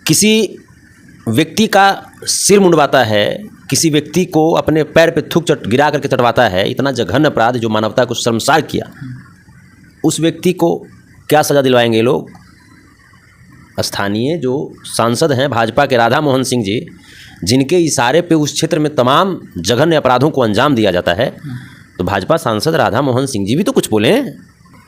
किसी व्यक्ति का सिर मुंडवाता है, किसी व्यक्ति को अपने पैर पे थूक गिरा करके चटवाता है, इतना जघन्य अपराध जो मानवता को शर्मसार किया, उस व्यक्ति को क्या सज़ा दिलवाएंगे ये लोग? स्थानीय जो सांसद हैं भाजपा के राधा मोहन सिंह जी, जिनके इशारे पे उस क्षेत्र में तमाम जघन्य अपराधों को अंजाम दिया जाता है, तो भाजपा सांसद राधा मोहन सिंह जी भी तो कुछ बोले।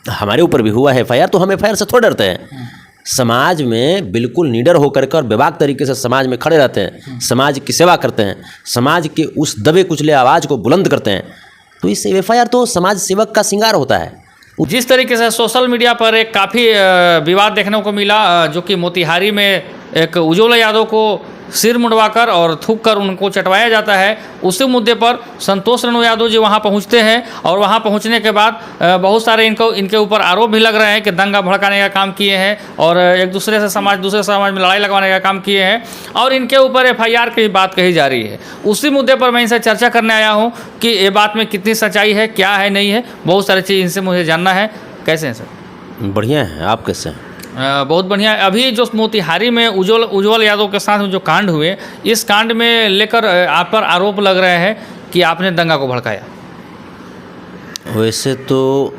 हमारे ऊपर भी हुआ है एफआईआर, तो हम एफआईआर से थोड़ा डरते हैं। समाज में बिल्कुल निडर होकर के और बेबाक तरीके से समाज में खड़े रहते हैं, समाज की सेवा करते हैं, समाज के उस दबे कुचले आवाज़ को बुलंद करते हैं, तो इस एफआईआर तो समाज सेवक का श्रृंगार होता है। जिस तरीके से सोशल मीडिया पर एक काफ़ी विवाद देखने को मिला, जो कि मोतिहारी में एक उज्ज्वल यादव को सिर मुंडवाकर और थूक कर उनको चटवाया जाता है, उसी मुद्दे पर संतोष रेणु यादव जी वहां पहुंचते हैं और वहां पहुंचने के बाद बहुत सारे इनके ऊपर आरोप भी लग रहे हैं कि दंगा भड़काने का काम किए हैं और एक दूसरे समाज में लड़ाई लगवाने का काम किए हैं, और इनके ऊपर एफआईआर की बात कही जा रही है। उसी मुद्दे पर मैं इनसे चर्चा करने आया हूँ कि ये बात में कितनी सच्चाई है, क्या है, नहीं है, बहुत सारी चीज़ इनसे मुझे जानना है। कैसे हैं सर? बढ़िया है, आप कैसे हैं? बहुत बढ़िया। अभी जो मोतिहारी में उज्ज्वल यादव के साथ जो कांड हुए, इस कांड में लेकर आप पर आरोप लग रहे हैं कि आपने दंगा को भड़काया। वैसे तो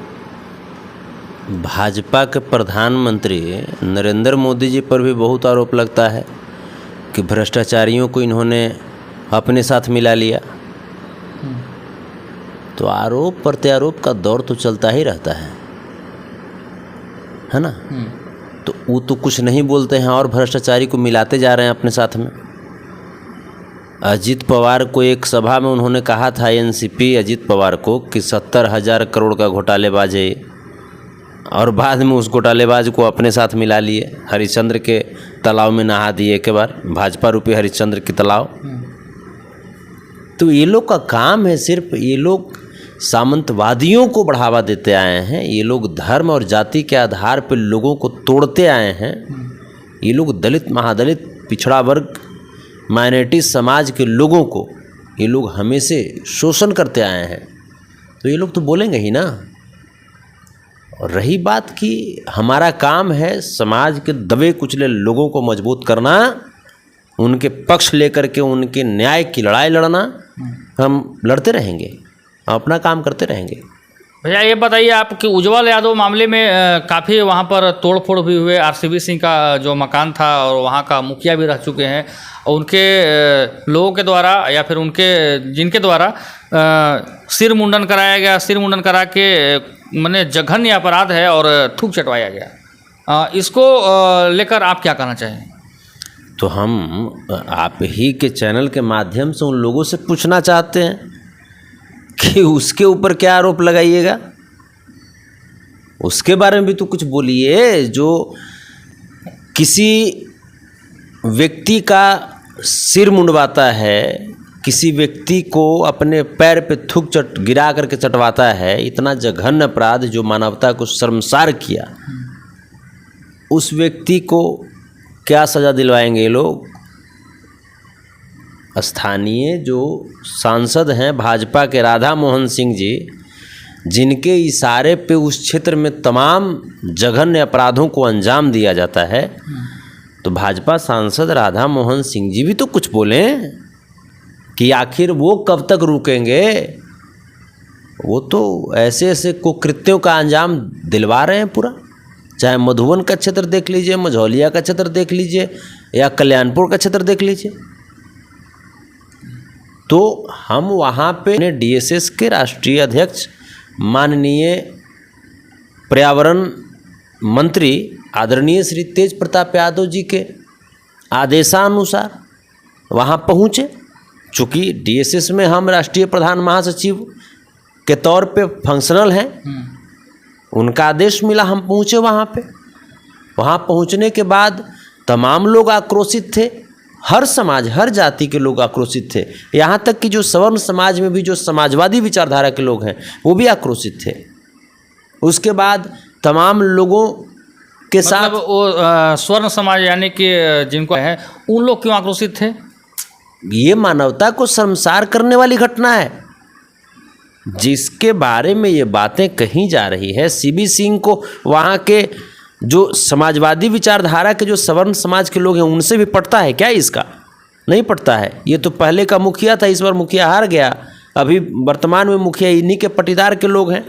भाजपा के प्रधानमंत्री नरेंद्र मोदी जी पर भी बहुत आरोप लगता है कि भ्रष्टाचारियों को इन्होंने अपने साथ मिला लिया। तो आरोप प्रत्यारोप का दौर तो चलता ही रहता है ना? तो वो तो कुछ नहीं बोलते हैं और भ्रष्टाचारी को मिलाते जा रहे हैं अपने साथ में। अजीत पवार को एक सभा में उन्होंने कहा था, एनसीपी अजीत पवार को, कि 70,000 करोड़ का घोटालेबाज है, और बाद में उस घोटालेबाज को अपने साथ मिला लिए, हरिश्चंद्र के तालाब में नहा दिए एक बार, भाजपा रूपी हरिश्चंद्र की तालाब। तो ये लोग का काम है, सिर्फ ये लोग सामंतवादियों को बढ़ावा देते आए हैं, ये लोग धर्म और जाति के आधार पर लोगों को तोड़ते आए हैं, ये लोग दलित, महादलित, पिछड़ा वर्ग, माइनॉरिटी समाज के लोगों को ये लोग हमेशा शोषण करते आए हैं। तो ये लोग तो बोलेंगे ही ना। और रही बात कि हमारा काम है समाज के दबे कुचले लोगों को मजबूत करना, उनके पक्ष लेकर के उनके न्याय की लड़ाई लड़ना, हम लड़ते रहेंगे, अपना काम करते रहेंगे। भैया ये बताइए आप कि उज्ज्वल यादव मामले में काफ़ी वहाँ पर तोड़फोड़ भी हुए। आरसीबी सिंह का जो मकान था और वहाँ का मुखिया भी रह चुके हैं, और उनके लोगों के द्वारा या फिर उनके जिनके द्वारा सिर मुंडन कराया गया, सिर मुंडन करा के माने जघन्य अपराध है और थूक चटवाया गया। इसको लेकर आप क्या कहना चाहें? तो हम आप ही के चैनल के माध्यम से उन लोगों से पूछना चाहते हैं कि उसके ऊपर क्या आरोप लगाइएगा, उसके बारे में भी तो कुछ बोलिए। जो किसी व्यक्ति का सिर मुंडवाता है, किसी व्यक्ति को अपने पैर पे थूक गिरा करके चटवाता है, इतना जघन्य अपराध जो मानवता को शर्मसार किया, उस व्यक्ति को क्या सज़ा दिलवाएंगे ये लोग? स्थानीय जो सांसद हैं भाजपा के राधा मोहन सिंह जी, जिनके इशारे पे उस क्षेत्र में तमाम जघन्य अपराधों को अंजाम दिया जाता है, तो भाजपा सांसद राधा मोहन सिंह जी भी तो कुछ बोलें कि आखिर वो कब तक रुकेंगे। वो तो ऐसे ऐसे कुकृत्यों का अंजाम दिलवा रहे हैं पूरा। चाहे मधुबन का क्षेत्र देख लीजिए, मझौलिया का क्षेत्र देख लीजिए, या कल्याणपुर का क्षेत्र देख लीजिए। तो हम वहाँ पे डीएसएस के राष्ट्रीय अध्यक्ष माननीय पर्यावरण मंत्री आदरणीय श्री तेज प्रताप यादव जी के आदेशानुसार वहाँ पहुँचे। चूँकि डीएसएस में हम राष्ट्रीय प्रधान महासचिव के तौर पे फंक्शनल हैं, उनका आदेश मिला, हम पहुँचे वहाँ पे। वहाँ पहुँचने के बाद तमाम लोग आक्रोशित थे, हर समाज, हर जाति के लोग आक्रोशित थे। यहाँ तक कि जो सवर्ण समाज में भी जो समाजवादी विचारधारा के लोग हैं वो भी आक्रोशित थे। उसके बाद तमाम लोगों के साथ मतलब वो स्वर्ण समाज यानी कि जिनको है, उन लोग क्यों आक्रोशित थे? ये मानवता को शर्मसार करने वाली घटना है, जिसके बारे में ये बातें कही जा रही है। सीबी सिंह को वहाँ के जो समाजवादी विचारधारा के जो सवर्ण समाज के लोग हैं उनसे भी पटता है क्या इसका? नहीं पटता है। ये तो पहले का मुखिया था, इस बार मुखिया हार गया, अभी वर्तमान में मुखिया इन्हीं के पटीदार के लोग हैं।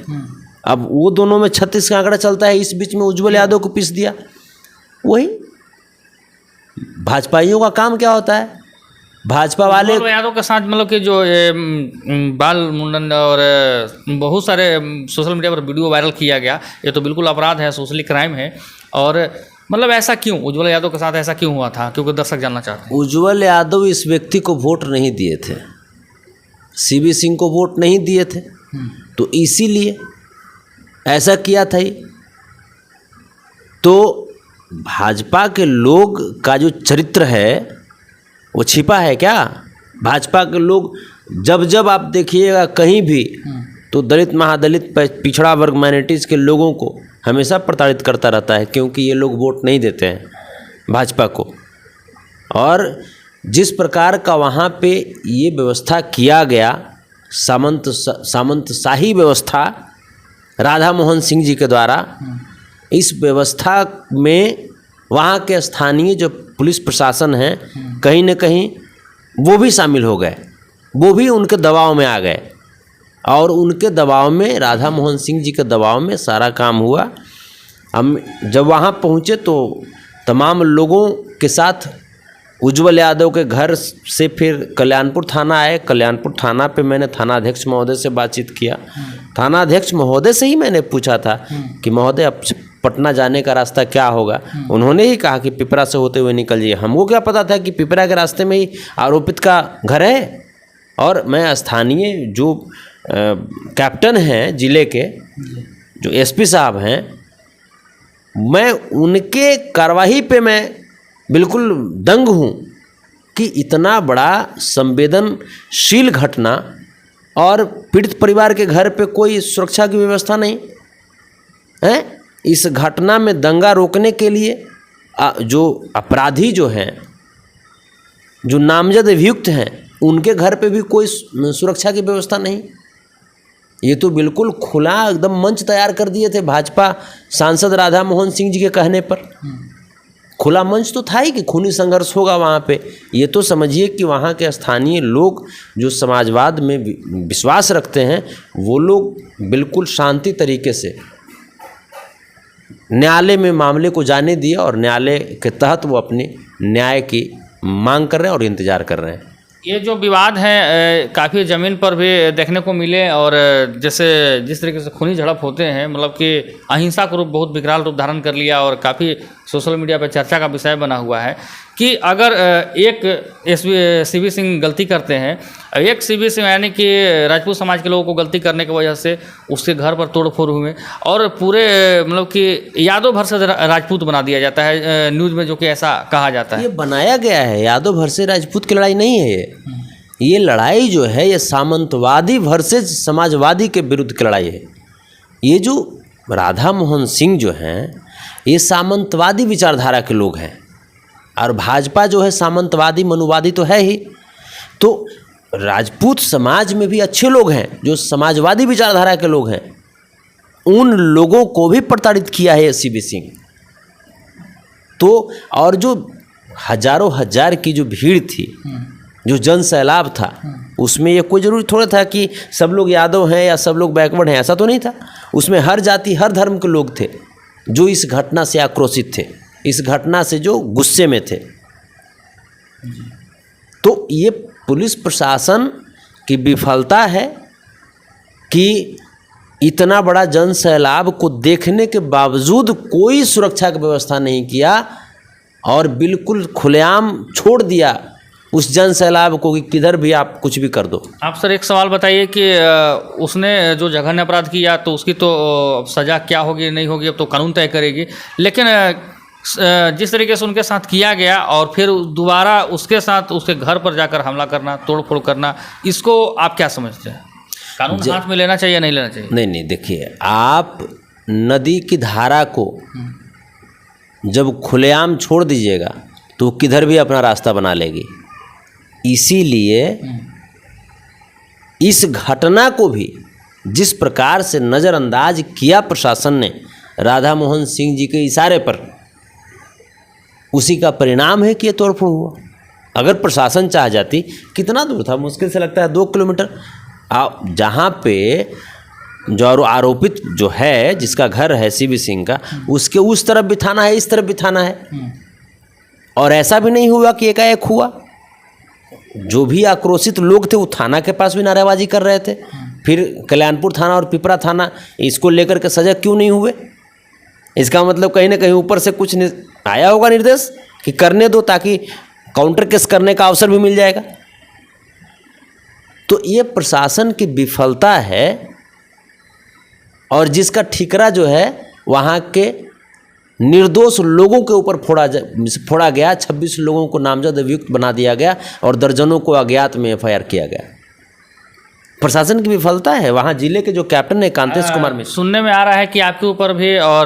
अब वो दोनों में 36 का आंकड़ा चलता है, इस बीच में उज्ज्वल यादव को पीस दिया। वही भाजपाइयों का काम क्या होता है? भाजपा वाले यादव के साथ मतलब कि जो बाल मुंडन और बहुत सारे सोशल मीडिया पर वीडियो वायरल किया गया, ये तो बिल्कुल अपराध है, सोशली क्राइम है। और मतलब ऐसा क्यों उज्ज्वल यादव के साथ ऐसा क्यों हुआ था? क्योंकि दर्शक जानना चाहते हैं। उज्ज्वल यादव इस व्यक्ति को वोट नहीं दिए थे, सीबी सिंह को वोट नहीं दिए थे, तो इसीलिए ऐसा किया था। तो भाजपा के लोग का जो चरित्र है वो छिपा है क्या? भाजपा के लोग जब जब आप देखिएगा कहीं भी, तो दलित, महादलित, पिछड़ा वर्ग, माइनॉरिटीज़ के लोगों को हमेशा प्रताड़ित करता रहता है, क्योंकि ये लोग वोट नहीं देते हैं भाजपा को। और जिस प्रकार का वहाँ पे ये व्यवस्था किया गया, सामंतशाही व्यवस्था राधा मोहन सिंह जी के द्वारा, इस व्यवस्था में वहाँ के स्थानीय जो पुलिस प्रशासन है कहीं न कहीं वो भी शामिल हो गए, वो भी उनके दबाव में आ गए, और उनके दबाव में, राधा मोहन सिंह जी के दबाव में सारा काम हुआ। हम जब वहाँ पहुँचे तो तमाम लोगों के साथ उज्ज्वल यादव के घर से फिर कल्याणपुर थाना आए। कल्याणपुर थाना पे मैंने थानाध्यक्ष महोदय से बातचीत किया। थानाध्यक्ष महोदय से ही मैंने पूछा था कि महोदय अब पटना जाने का रास्ता क्या होगा? उन्होंने ही कहा कि पिपरा से होते हुए निकल जाइए। हमको क्या पता था कि पिपरा के रास्ते में ही आरोपित का घर है। और मैं स्थानीय जो कैप्टन हैं जिले के, जो एसपी साहब हैं, मैं उनके कार्रवाई पे मैं बिल्कुल दंग हूँ कि इतना बड़ा संवेदनशील घटना और पीड़ित परिवार के घर पे कोई सुरक्षा की व्यवस्था नहीं है। इस घटना में दंगा रोकने के लिए जो अपराधी जो हैं, जो नामजद अभियुक्त हैं, उनके घर पे भी कोई सुरक्षा की व्यवस्था नहीं। ये तो बिल्कुल खुला एकदम मंच तैयार कर दिए थे भाजपा सांसद राधा मोहन सिंह जी के कहने पर। खुला मंच तो था ही कि खूनी संघर्ष होगा वहाँ पे। ये तो समझिए कि वहाँ के स्थानीय लोग जो समाजवाद में विश्वास रखते हैं, वो लोग बिल्कुल शांति तरीके से न्यायालय में मामले को जाने दिया और न्यायालय के तहत वो अपने न्याय की मांग कर रहे हैं और इंतज़ार कर रहे हैं। ये जो विवाद है काफ़ी ज़मीन पर भी देखने को मिले, और जैसे जिस तरीके से खूनी झड़प होते हैं, मतलब कि अहिंसा का रूप बहुत विकराल रूप धारण कर लिया और काफ़ी सोशल मीडिया पर चर्चा का विषय बना हुआ है कि अगर एक सीबी सिंह गलती करते हैं, एक सीबी सिंह यानी कि राजपूत समाज के लोगों को गलती करने की वजह से उसके घर पर तोड़फोड़ हुए और पूरे मतलब कि यादव भर से राजपूत बना दिया जाता है न्यूज़ में, जो कि ऐसा कहा जाता है। ये बनाया गया है, यादव भर से राजपूत की लड़ाई नहीं है। ये लड़ाई जो है, ये सामंतवादी वर्सेज समाजवादी के विरुद्ध की लड़ाई है। ये जो राधा मोहन सिंह जो हैं, ये सामंतवादी विचारधारा के लोग हैं, और भाजपा जो है सामंतवादी मनुवादी तो है ही। तो राजपूत समाज में भी अच्छे लोग हैं जो समाजवादी विचारधारा के लोग हैं, उन लोगों को भी प्रताड़ित किया है सीबी सिंह। तो और जो हजारों हजार की जो भीड़ थी, जो जन सैलाब था, उसमें ये कोई ज़रूरी थोड़ा था कि सब लोग यादव हैं या सब लोग बैकवर्ड हैं, ऐसा तो नहीं था। उसमें हर जाति हर धर्म के लोग थे जो इस घटना से आक्रोशित थे, इस घटना से जो गुस्से में थे। तो ये पुलिस प्रशासन की विफलता है कि इतना बड़ा जन सैलाब को देखने के बावजूद कोई सुरक्षा की व्यवस्था नहीं किया और बिल्कुल खुलेआम छोड़ दिया उस जन सैलाब को कि किधर भी आप कुछ भी कर दो। आप सर एक सवाल बताइए कि उसने जो जघन्य अपराध किया तो उसकी तो सज़ा क्या होगी नहीं होगी अब तो कानून तय करेगी, लेकिन जिस तरीके से उनके साथ किया गया और फिर दोबारा उसके साथ उसके घर पर जाकर हमला करना, तोड़फोड़ करना, इसको आप क्या समझते हैं? कानून हाथ में लेना चाहिए नहीं लेना चाहिए? नहीं, देखिए, आप नदी की धारा को जब खुलेआम छोड़ दीजिएगा तो किधर भी अपना रास्ता बना लेगी। इसीलिए इस घटना को भी जिस प्रकार से नज़रअंदाज किया प्रशासन ने, राधा मोहन सिंह जी के इशारे पर, उसी का परिणाम है कि ये तोड़फोड़ हुआ। अगर प्रशासन चाह जाती, कितना दूर था, मुश्किल से लगता है 2 किलोमीटर, जहाँ पे जो आरोपित जो है, जिसका घर है सीबी सिंह का, उसके उस तरफ भी थाना है, इस तरफ भी थाना है, और ऐसा भी नहीं हुआ कि एकाएक हुआ। जो भी आक्रोशित लोग थे वो थाना के पास भी नारेबाजी कर रहे थे। फिर कल्याणपुर थाना और पिपरा थाना इसको लेकर के सजग क्यों नहीं हुए? इसका मतलब कहीं ना कहीं ऊपर से कुछ आया होगा निर्देश कि करने दो, ताकि काउंटर केस करने का अवसर भी मिल जाएगा। तो ये प्रशासन की विफलता है, और जिसका ठिकरा जो है वहाँ के निर्दोष लोगों के ऊपर फोड़ा गया। 26 लोगों को नामजद अभियुक्त बना दिया गया और दर्जनों को अज्ञात में एफआईआर किया गया। प्रशासन की विफलता है। वहाँ जिले के जो कैप्टन है कांतेश कुमार मिश्र, सुनने में आ रहा है कि आपके ऊपर भी और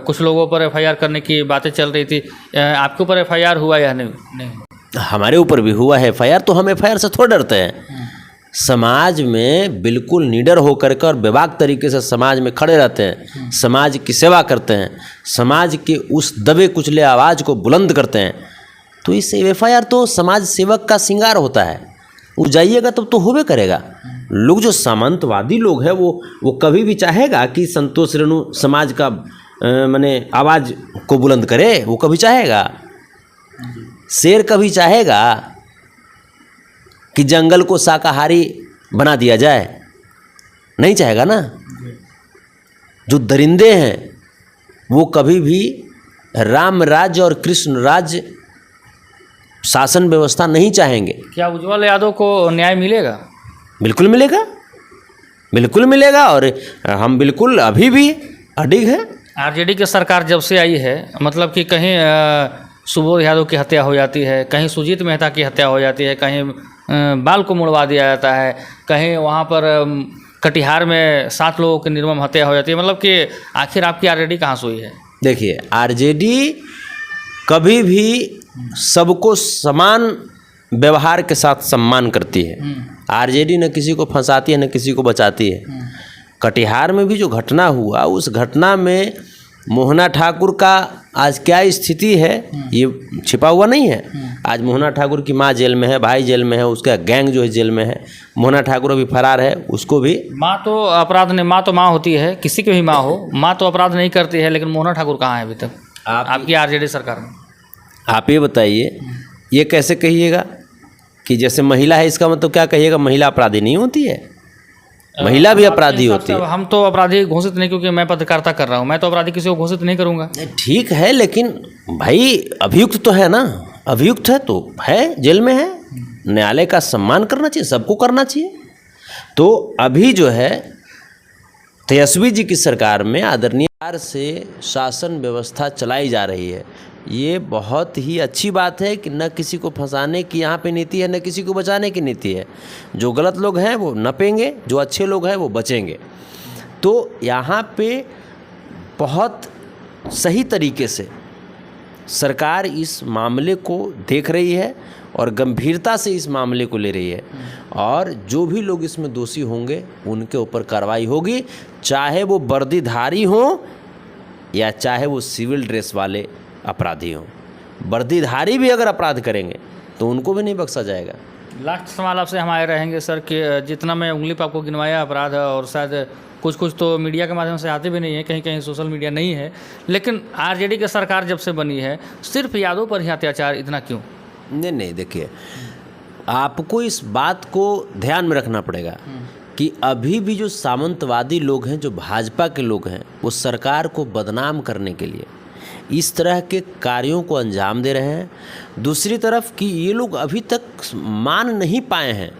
कुछ लोगों पर एफआईआर करने की बातें चल रही थी। आपके ऊपर एफआईआर हुआ या नहीं? हमारे ऊपर भी हुआ है एफआईआर। तो हम एफआईआर से थोड़ा डरते हैं। समाज में बिल्कुल निडर होकर के और बेबाक तरीके से समाज में खड़े रहते हैं, समाज की सेवा करते हैं, समाज के उस दबे कुचले आवाज़ को बुलंद करते हैं। तो इस एफआईआर तो समाज सेवक का श्रृंगार होता है। वो जाइएगा तब तो होबे करेगा। लोग जो सामंतवादी लोग हैं वो कभी भी चाहेगा कि संतोष रेणु समाज का माने आवाज़ को बुलंद करे? वो कभी चाहेगा? शेर कभी चाहेगा कि जंगल को शाकाहारी बना दिया जाए? नहीं चाहेगा ना। जो दरिंदे हैं वो कभी भी राम राज्य और कृष्ण राज्य शासन व्यवस्था नहीं चाहेंगे। क्या उज्जवल यादव को न्याय मिलेगा? बिल्कुल मिलेगा, बिल्कुल मिलेगा। और हम बिल्कुल अभी भी अडिग हैं। आरजेडी की सरकार जब से आई है, मतलब कि कहीं सुबोध यादव की हत्या हो जाती है, कहीं सुजीत मेहता की हत्या हो जाती है, कहीं बाल को मुड़वा दिया जाता है, कहीं वहाँ पर कटिहार में 7 लोगों की निर्मम हत्या हो जाती है। मतलब कि आखिर आपकी आरजेडी कहाँ सोई है? देखिए, आरजेडी कभी भी सबको समान व्यवहार के साथ सम्मान करती है। आरजेडी न किसी को फंसाती है न किसी को बचाती है। कटिहार में भी जो घटना हुआ, उस घटना में मोहना ठाकुर का आज क्या स्थिति है ये छिपा हुआ नहीं है। आज मोहना ठाकुर की माँ जेल में है, भाई जेल में है, उसका गैंग जो है जेल में है। मोहना ठाकुर अभी फरार है, उसको भी माँ तो अपराध नहीं, माँ तो माँ होती है, किसी की भी माँ हो, माँ तो अपराध नहीं करती है। लेकिन मोहना ठाकुर कहाँ है अभी तक आपकी आरजेडी सरकार में? आप ये बताइए, ये कैसे कहिएगा कि जैसे महिला है, इसका मतलब क्या कहिएगा? महिला अपराधी नहीं होती है, महिला भी अपराधी होती है। हम तो अपराधी घोषित नहीं, क्योंकि मैं पत्रकारिता कर रहा हूँ, मैं तो अपराधी किसी को घोषित नहीं करूँगा। ठीक है, लेकिन भाई अभियुक्त तो है ना, अभियुक्त है तो है, जेल में है, न्यायालय का सम्मान करना चाहिए, सबको करना चाहिए। तो अभी जो है तेजस्वी जी की सरकार में आदरणीय से शासन व्यवस्था चलाई जा रही है। ये बहुत ही अच्छी बात है कि न किसी को फंसाने की यहाँ पे नीति है, न किसी को बचाने की नीति है। जो गलत लोग हैं वो नपेंगे, जो अच्छे लोग हैं वो बचेंगे। तो यहाँ पे बहुत सही तरीके से सरकार इस मामले को देख रही है और गंभीरता से इस मामले को ले रही है, और जो भी लोग इसमें दोषी होंगे उनके ऊपर कार्रवाई होगी, चाहे वो वर्दीधारी हों या चाहे वो सिविल ड्रेस वाले अपराधी हों। वर्दीधारी भी अगर अपराध करेंगे तो उनको भी नहीं बख्शा जाएगा। लास्ट सवाल आपसे हमारे रहेंगे सर कि जितना मैं उंगली पर आपको गिनवाया अपराध, और शायद कुछ तो मीडिया के माध्यम से आते भी नहीं है, कहीं कहीं सोशल मीडिया नहीं है, लेकिन आरजेडी की सरकार जब से बनी है सिर्फ यादव पर ही अत्याचार, इतना क्यों? नहीं, देखिए, आपको इस बात को ध्यान में रखना पड़ेगा कि अभी भी जो सामंतवादी लोग हैं, जो भाजपा के लोग हैं, वो सरकार को बदनाम करने के लिए इस तरह के कार्यों को अंजाम दे रहे हैं। दूसरी तरफ कि ये लोग अभी तक मान नहीं पाए हैं,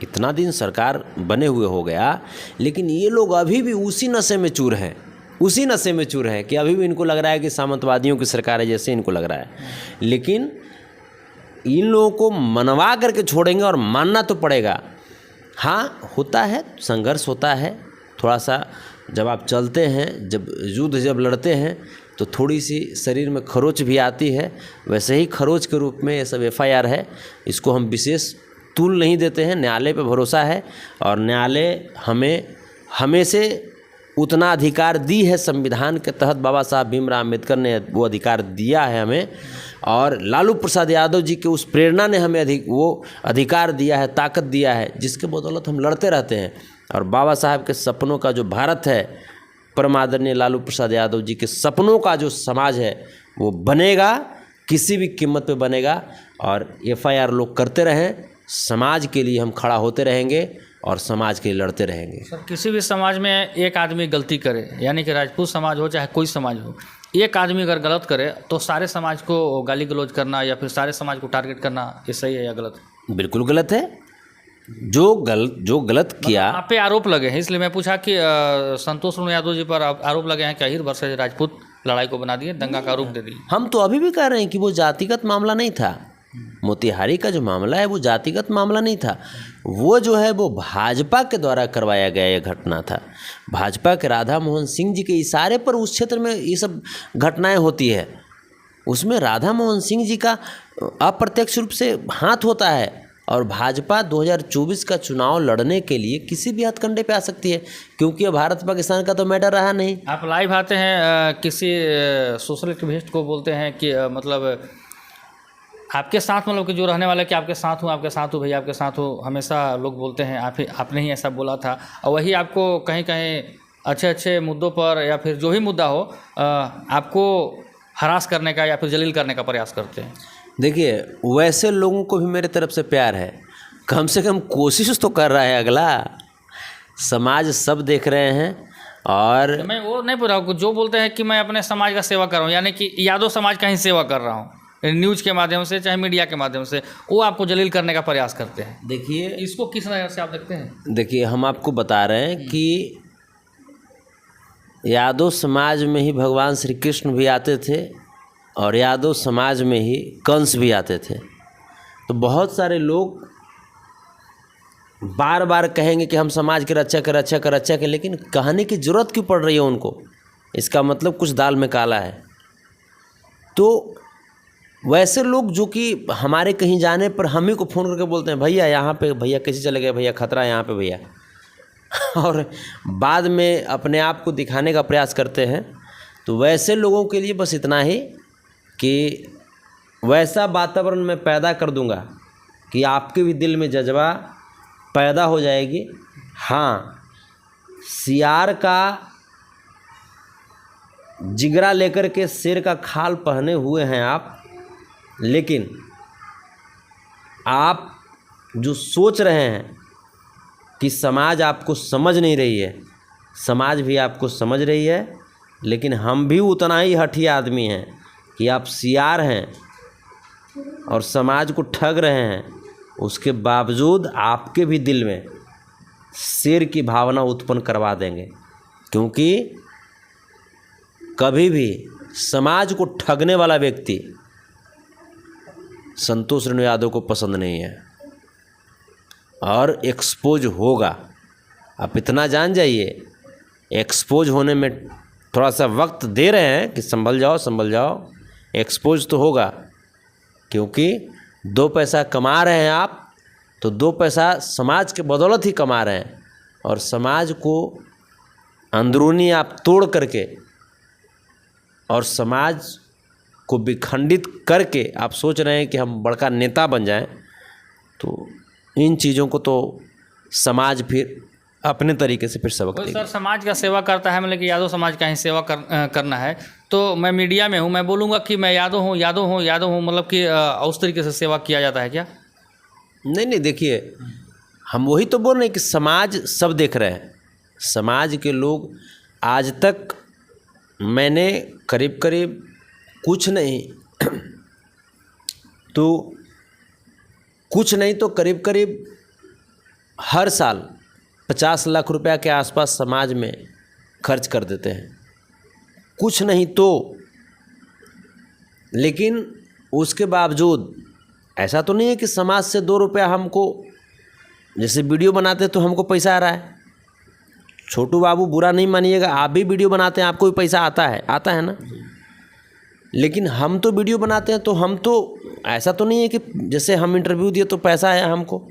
इतना दिन सरकार बने हुए हो गया, लेकिन ये लोग अभी भी उसी नशे में चूर हैं, उसी नशे में चूर हैं कि अभी भी इनको लग रहा है कि सामंतवादियों की सरकार है, जैसे इनको लग रहा है। लेकिन इन लोगों को मनवा करके छोड़ेंगे और मानना तो पड़ेगा। हाँ, होता है, संघर्ष होता है थोड़ा सा, जब आप चलते हैं, जब लड़ते हैं तो थोड़ी सी शरीर में खरोच भी आती है। वैसे ही खरोच के रूप में ये सब एफआईआर है, इसको हम विशेष तूल नहीं देते हैं। न्यायालय पे भरोसा है और न्यायालय हमें से उतना अधिकार दी है संविधान के तहत, बाबा साहब भीमराव अम्बेडकर ने वो अधिकार दिया है हमें, और लालू प्रसाद यादव जी के उस प्रेरणा ने हमें वो अधिकार दिया है, ताकत दिया है, जिसके बदौलत हम लड़ते रहते हैं। और बाबा साहब के सपनों का जो भारत है, परम आदरणीय लालू प्रसाद यादव जी के सपनों का जो समाज है वो बनेगा, किसी भी कीमत पे बनेगा। और FIR लोग करते रहें, समाज के लिए हम खड़ा होते रहेंगे और समाज के लिए लड़ते रहेंगे। सर, किसी भी समाज में एक आदमी गलती करे, यानी कि राजपूत समाज हो चाहे कोई समाज हो, एक आदमी अगर गलत करे तो सारे समाज को गाली गलौज करना या फिर सारे समाज को टारगेट करना, ये सही है या गलत है? बिल्कुल गलत है। जो गलत किया, आप पे आरोप लगे हैं, इसलिए मैं पूछा कि संतोष सिंह यादव जी पर आरोप लगे हैं कि अहिर वर्सेस राजपूत लड़ाई को बना दिए, दंगा का आरोप दे दिए। हम तो अभी भी कह रहे हैं कि वो जातिगत मामला नहीं था। मोतिहारी का जो मामला है वो जातिगत मामला नहीं था, वो जो है वो भाजपा के द्वारा करवाया गया ये घटना था। भाजपा के राधा मोहन सिंह जी के इशारे पर उस क्षेत्र में ये सब घटनाएं होती है। उसमें राधा मोहन सिंह जी का अप्रत्यक्ष रूप से हाथ होता है। और भाजपा 2024 का चुनाव लड़ने के लिए किसी भी हथकंडे पे आ सकती है, क्योंकि ये भारत पाकिस्तान का तो मैटर रहा नहीं। आप लाइव आते हैं, किसी सोशल एक्टिविस्ट को बोलते हैं कि मतलब आपके साथ, मतलब कि जो रहने वाले कि आपके साथ हूँ भैया आपके साथ हूँ, हमेशा लोग बोलते हैं आपने ही ऐसा बोला था। और वही आपको कहीं कहीं अच्छे मुद्दों पर या फिर जो भी मुद्दा हो आपको हरास करने का या फिर जलील करने का प्रयास करते हैं। देखिए, वैसे लोगों को भी मेरे तरफ से प्यार है, कम से कम कोशिश तो कर रहा है अगला। समाज सब देख रहे हैं। और तो मैं वो नहीं पूछ रहा हूँ जो बोलते हैं कि मैं अपने समाज का सेवा कर रहा हूँ, यानी कि यादव समाज का ही सेवा कर रहा हूँ, न्यूज़ के माध्यम से चाहे मीडिया के माध्यम से, वो आपको जलील करने का प्रयास करते हैं। देखिए, इसको किस नज़र से आप देखते हैं? देखिए, हम आपको बता रहे हैं कि यादव समाज में ही भगवान श्री कृष्ण भी आते थे और यादव समाज में ही कंस भी आते थे। तो बहुत सारे लोग बार बार कहेंगे कि हम समाज के रक्षक, लेकिन कहने की ज़रूरत क्यों पड़ रही है उनको? इसका मतलब कुछ दाल में काला है। तो वैसे लोग जो कि हमारे कहीं जाने पर हम ही को फ़ोन करके बोलते हैं, भैया यहाँ पे, भैया कैसे चले गए, भैया खतरा है यहाँ पे भैया और बाद में अपने आप को दिखाने का प्रयास करते हैं। तो वैसे लोगों के लिए बस इतना ही कि वैसा वातावरण मैं पैदा कर दूंगा कि आपके भी दिल में जज्बा पैदा हो जाएगी। हाँ, सियार का जिगरा लेकर के शेर का खाल पहने हुए हैं आप, लेकिन आप जो सोच रहे हैं कि समाज आपको समझ नहीं रही है, समाज भी आपको समझ रही है। लेकिन हम भी उतना ही हठीला आदमी हैं कि आप सियार हैं और समाज को ठग रहे हैं, उसके बावजूद आपके भी दिल में शेर की भावना उत्पन्न करवा देंगे। क्योंकि कभी भी समाज को ठगने वाला व्यक्ति संतोष सिंह यादव को पसंद नहीं है और एक्सपोज होगा। आप इतना जान जाइए, एक्सपोज होने में थोड़ा सा वक्त दे रहे हैं कि संभल जाओ, एक्सपोज तो होगा। क्योंकि 2 पैसा कमा रहे हैं आप, तो 2 पैसा समाज के बदौलत ही कमा रहे हैं, और समाज को अंदरूनी आप तोड़ करके और समाज को विखंडित करके आप सोच रहे हैं कि हम बड़का नेता बन जाएं। तो इन चीज़ों को तो समाज फिर अपने तरीके से फिर सबक देगा। सर, समाज का सेवा करता है, मतलब कि यादव समाज का ही सेवा करना है, तो मैं मीडिया में हूँ, मैं बोलूँगा कि मैं यादव हूँ, मतलब कि उस तरीके से सेवा किया जाता है क्या? नहीं, देखिए, हम वही तो बोल रहे हैं कि समाज सब देख रहे हैं। समाज के लोग आज तक मैंने करीब कुछ नहीं तो करीब हर साल 50 लाख रुपया के आसपास समाज में खर्च कर देते हैं, कुछ नहीं तो। लेकिन उसके बावजूद ऐसा तो नहीं है कि समाज से 2 रुपया हमको, जैसे वीडियो बनाते तो हमको पैसा आ रहा है। छोटू बाबू बुरा नहीं मानिएगा, आप भी वीडियो बनाते हैं, आपको भी पैसा आता है ना। लेकिन हम तो वीडियो बनाते हैं, तो हम तो ऐसा तो नहीं है कि जैसे हम इंटरव्यू दिए तो पैसा आया हमको।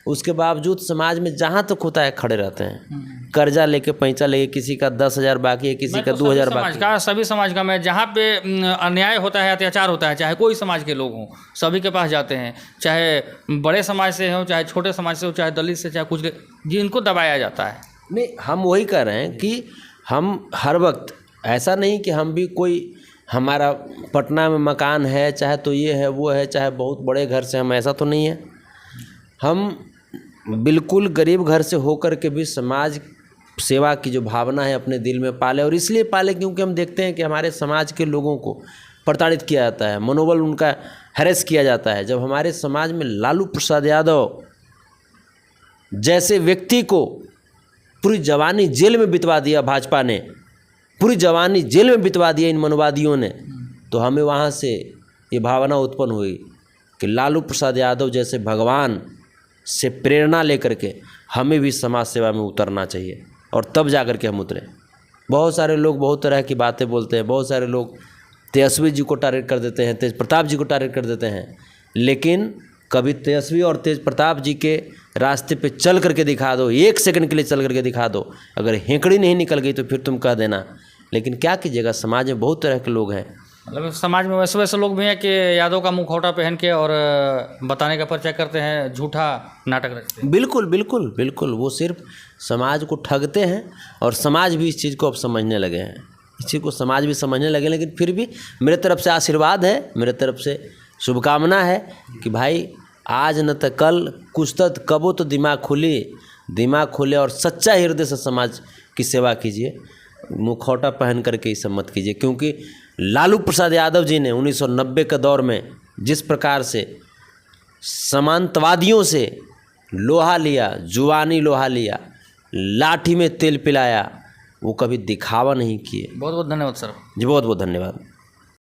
उसके बावजूद समाज में जहाँ तक होता है खड़े रहते हैं, कर्जा लेके पैसा लेके किसी का 10,000 बाकी है, किसी का 2,000 बाकी है। सभी समाज का मैं जहाँ पे अन्याय होता है, अत्याचार होता है, चाहे कोई समाज के लोग हों, सभी के पास जाते हैं, चाहे बड़े समाज से हो, चाहे छोटे समाज से हो, चाहे दलित से, चाहे कुछ, जिनको दबाया जाता है। नहीं, हम वही कह रहे हैं कि हम हर वक्त ऐसा नहीं कि हम भी कोई हमारा पटना में मकान है, चाहे तो ये है वो है, चाहे बहुत बड़े घर से, हम ऐसा तो नहीं है। हम बिल्कुल गरीब घर से होकर के भी समाज सेवा की जो भावना है अपने दिल में पाले, और इसलिए पाले क्योंकि हम देखते हैं कि हमारे समाज के लोगों को प्रताड़ित किया जाता है, मनोबल उनका हैरेस किया जाता है। जब हमारे समाज में लालू प्रसाद यादव जैसे व्यक्ति को पूरी जवानी जेल में बितवा दिया भाजपा ने, पूरी जवानी जेल में बितवा दिया इन मनोवादियों ने, तो हमें वहाँ से ये भावना उत्पन्न हुई कि लालू प्रसाद यादव जैसे भगवान से प्रेरणा लेकर के हमें भी समाज सेवा में उतरना चाहिए, और तब जा कर के हम उतरे। बहुत सारे लोग बहुत तरह की बातें बोलते हैं, बहुत सारे लोग तेजस्वी जी को टारगेट कर देते हैं, तेज प्रताप जी को टारगेट कर देते हैं, लेकिन कभी तेजस्वी और तेज प्रताप जी के रास्ते पे चल करके दिखा दो, 1 सेकंड के लिए चल करके दिखा दो, अगर हेंकड़ी नहीं निकल गई तो फिर तुम कह देना। लेकिन क्या कीजिएगा, समाज में बहुत तरह के लोग हैं। मतलब समाज में वैसे वैसे लोग भी हैं कि यादव का मुखौटा पहन के और बताने का परिचय करते हैं, झूठा नाटक रचते हैं। बिल्कुल बिल्कुल बिल्कुल, वो सिर्फ समाज को ठगते हैं, और समाज भी इस चीज़ को अब समझने लगे हैं, इस चीज़ को समाज भी समझने लगे। लेकिन फिर भी मेरे तरफ से आशीर्वाद है, मेरे तरफ से शुभकामना है कि भाई आज न तो कल, कुछ तक कबो तो दिमाग खुले और सच्चा हृदय से समाज की सेवा कीजिए। मुखौटा पहन करके ये सब मत कीजिए, क्योंकि लालू प्रसाद यादव जी ने 1990 के दौर में जिस प्रकार से समांतवादियों से लोहा लिया, जुबानी लोहा लिया, लाठी में तेल पिलाया, वो कभी दिखावा नहीं किए। बहुत बहुत धन्यवाद सर। जी बहुत बहुत धन्यवाद।